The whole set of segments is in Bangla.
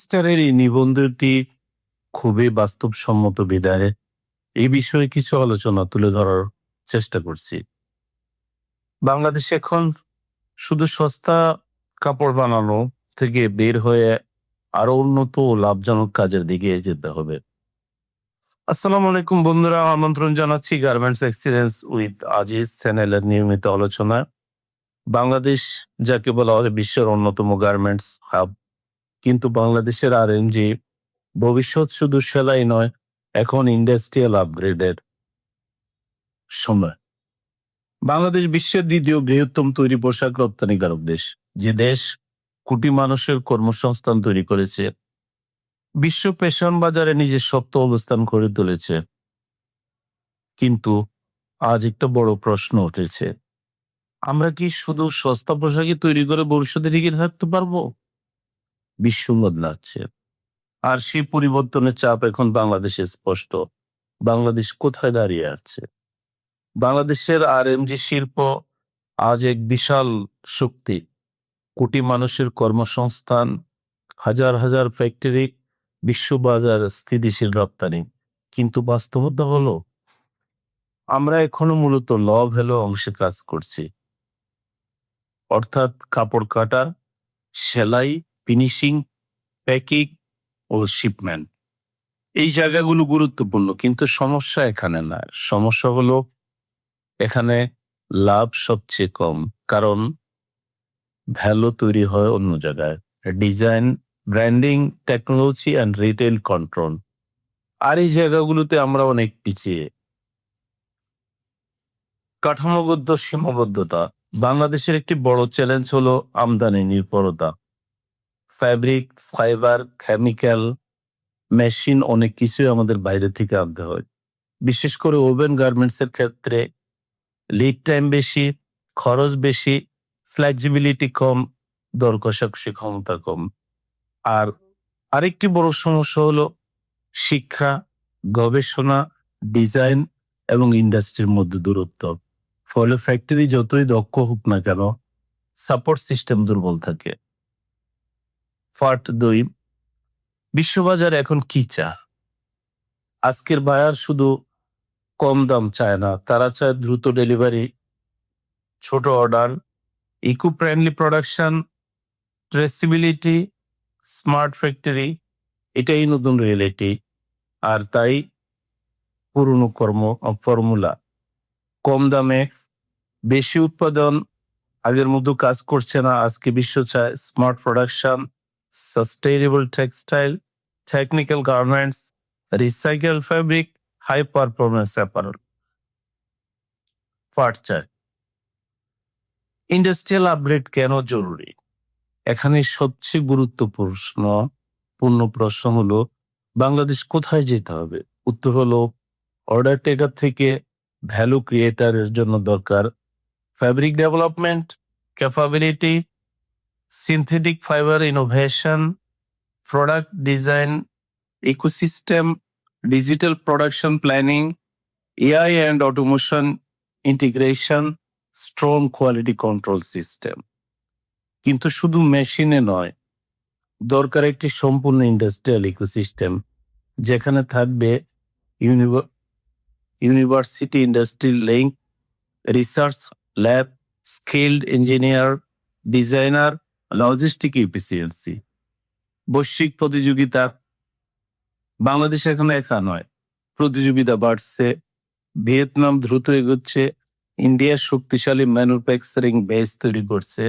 মাস্টারের এই নিবন্ধটি খুবই বাস্তবসম্মত বিধায় এই বিষয়ে কিছু আলোচনা তুলে ধরার চেষ্টা করছি। বাংলাদেশ এখন শুধু সস্তা কাপড় বানানো থেকে বের হয়ে আরো উন্নত ও লাভজনক কাজের দিকে যেতে হবে। আসসালামু আলাইকুম বন্ধুরা, আমন্ত্রণ জানাচ্ছি গার্মেন্টস এক্সিলেন্স উইথ আজিজ চ্যানেলের নিয়মিত আলোচনা। বাংলাদেশ যাকে বলা হয় বিশ্বের অন্যতম গার্মেন্টস হাব, কিন্তু বাংলাদেশের আরএমজি ভবিষ্যৎ শুধু সেলাই নয়, এখন ইন্ডাস্ট্রিয়াল আপগ্রেডের সময়। বাংলাদেশ বিশ্বের দ্বিতীয় বৃহত্তম তৈরি পোশাক রপ্তানিকারক দেশ, যে দেশ কোটি মানুষের কর্মসংস্থান তৈরি করেছে, বিশ্ব ফ্যাশন বাজারে নিজের শক্ত অবস্থান করে তুলেছে। কিন্তু আজ একটা বড় প্রশ্ন উঠেছে, আমরা কি শুধু সস্তা পোশাকই তৈরি করে ভবিষ্যতে টিকে থাকতে পারবো? বিশ্ব বদলাচ্ছে, আর সেই পরিবর্তনের চাপ এখন বাংলাদেশে স্পষ্ট। বাংলাদেশ কোথায় দাঁড়িয়ে আছে? বাংলাদেশের আরএমজি শিল্প আজ এক বিশাল শক্তি, কোটি মানুষের কর্মসংস্থান, হাজার হাজার ফ্যাক্টরি, বিশ্ববাজার স্থিতিশীল রপ্তানি। কিন্তু বাস্তবতা হলো, আমরা এখনো মূলত ল ভ্যালু অংশে কাজ করছি, অর্থাৎ কাপড় কাটা, সেলাই, ফিনিশিং, প্যাকিং ও শিপমেন্ট। এই জায়গাগুলো গুরুত্বপূর্ণ, কিন্তু সমস্যা এখানে না। সমস্যা হলো এখানে লাভ সবচেয়ে কম, কারণ ভ্যালু তৈরি হয় অন্য জায়গায়: design, branding, technology and retail control. আর এই জায়গাগুলোতে আমরা অনেক পিছিয়ে। কাঠামোগত সীমাবদ্ধতা। বাংলাদেশের একটি বড় চ্যালেঞ্জ হলো আমদানি নির্ভরতা। ফ্যাব্রিক, ফাইবার, কেমিক্যাল, মেশিন, অনেক কিছুই আমাদের বাইরে থেকে আনতে হয়। বিশেষ করে ওভেন গার্মেন্টস এর ক্ষেত্রে লিড টাইম বেশি, খরচ বেশি, ফ্লেক্সিবিলিটি কম, দর কষাকষি ক্ষমতা কম। আর আরেকটি বড় সমস্যা হলো শিক্ষা, গবেষণা, ডিজাইন এবং ইন্ডাস্ট্রির মধ্যে দূরত্ব। ফলে ফ্যাক্টরি যতই দক্ষ হোক না কেন, সাপোর্ট সিস্টেম দুর্বল থাকে। পার্ট 2, বিশ্ববাজার এখন কি চায়? আজকের বায়ার শুধু কম দাম চায় না, তারা চায় দ্রুত ডেলিভারি, ছোট order, eco friendly production, traceability, smart factory. এটাই নতুন রিয়েলিটি। আর তাই পুরনো ফর্মুলা, কম দামে বেশি উৎপাদন, আগের মতো কাজ করছে না। আজকে বিশ্ব চায় smart production, sustainable textile, technical garments, recycle fabric, high performance apparel. Part 4, industrial upgrade কেন জরুরি? এখানে সবচেয়ে গুরুত্বপূর্ণ প্রশ্ন হলো, বাংলাদেশ কোথায় যেতে হবে? উত্তর হলো, অর্ডার টেকার থেকে ভ্যালু ক্রিয়েটারের জন্য দরকার fabric development capability, synthetic fibre innovation, product design, ecosystem, digital production planning, AI and automation integration, strong quality control system. কিন্তু শুধু মেশিনে নয়, দরকার একটি সম্পূর্ণ ইন্ডাস্ট্রিয়াল ইকোসিস্টেম, যেখানে থাকবে university industry link, research lab, skilled engineer, designer, logistic efficiency. বৈশ্বিক প্রতিযোগিতা। বাংলাদেশ এখন একা নয়, প্রতিযোগিতা বাড়ছে। ভিয়েতনাম দ্রুত এগোচ্ছে, ইন্ডিয়া শক্তিশালী ম্যানুফ্যাকচারিং বেস তৈরি করছে,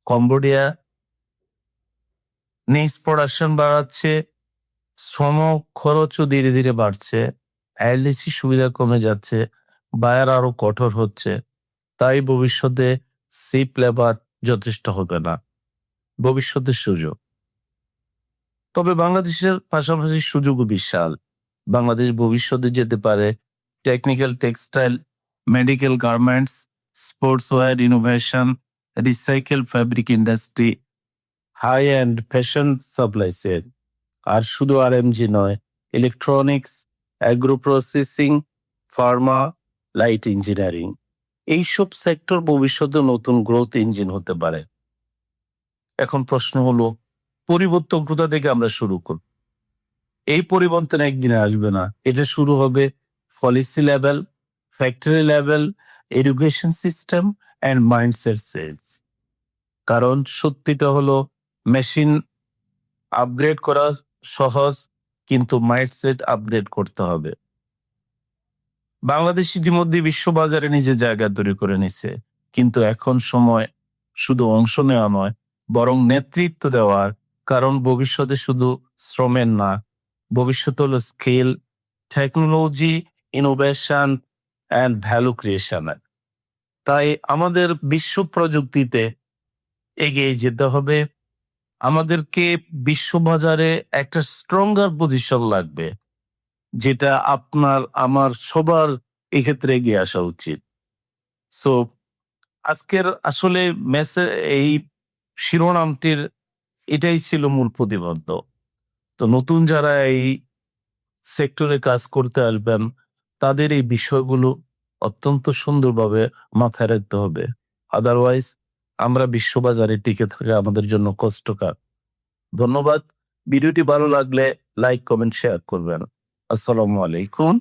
কম্বোডিয়া নিজ প্রোডাকশন বাড়াচ্ছে, শ্রম খরচও ধীরে ধীরে বাড়ছে, এলডিসি সুবিধা কমে যাচ্ছে, বায়ার আরো কঠোর হচ্ছে। তাই ভবিষ্যতে সিপ লেবার যথেষ্ট হবে না, ভবিষ্যতের সুযোগ। তবে বাংলাদেশের পাশাপাশি সুযোগও বিশাল। বাংলাদেশ ভবিষ্যতে যেতে পারে technical textile, medical garments, sports wear innovation, recycle fabric industry, high end fashion supply chain. আর শুধু আরএমজি নয়, electronics, agro processing, pharma, light engineering, এইসব সেক্টর ভবিষ্যতে নতুন গ্রোথ ইঞ্জিন হতে পারে। এখন প্রশ্ন হলো, পরিবর্তন কোথা থেকে আমরা শুরু করব? এই পরিবর্তন একদিনে আসবে না। এটা শুরু হবে policy level, factory level, education system and mindset change. কারণ সত্যিটা হলো মেশিন আপগ্রেড করা সহজ, কিন্তু মাইন্ডসেট আপগ্রেড করতে হবে। বাংলাদেশ ইতিমধ্যে বিশ্ববাজারে নিজের জায়গা তৈরি করে নিছে, কিন্তু এখন সময় শুধু অংশ নেওয়া নয়, বরং নেতৃত্ব দেওয়ার। কারণ ভবিষ্যতে শুধু শ্রমের না, ভবিষ্যৎ হলো skill, technology, innovation and value ক্রিয়েশনের। তাই আমাদের বিশ্ব প্রযুক্তিতে এগিয়ে যেতে হবে। আমাদেরকে বিশ্ববাজারে একটা স্ট্রঙ্গার পজিশন লাগবে, যেটা আপনার আমার সবার এক্ষেত্রে এগিয়ে আসা উচিত। সো আজকের আসলে এই শিরোনামটির এটাই ছিল মূল প্রতিপাদ্য। তো নতুন যারা এই সেক্টরে কাজ করতে আসবেন, তাদের এই বিষয়গুলো অত্যন্ত সুন্দরভাবে মাথায় রাখতে হবে। আদারওয়াইজ আমরা বিশ্ববাজারে টিকে থাকা আমাদের জন্য কষ্টকর। ধন্যবাদ। ভিডিওটি ভালো লাগলে লাইক, কমেন্ট, শেয়ার করবেন। আসসালামু আলাইকুম।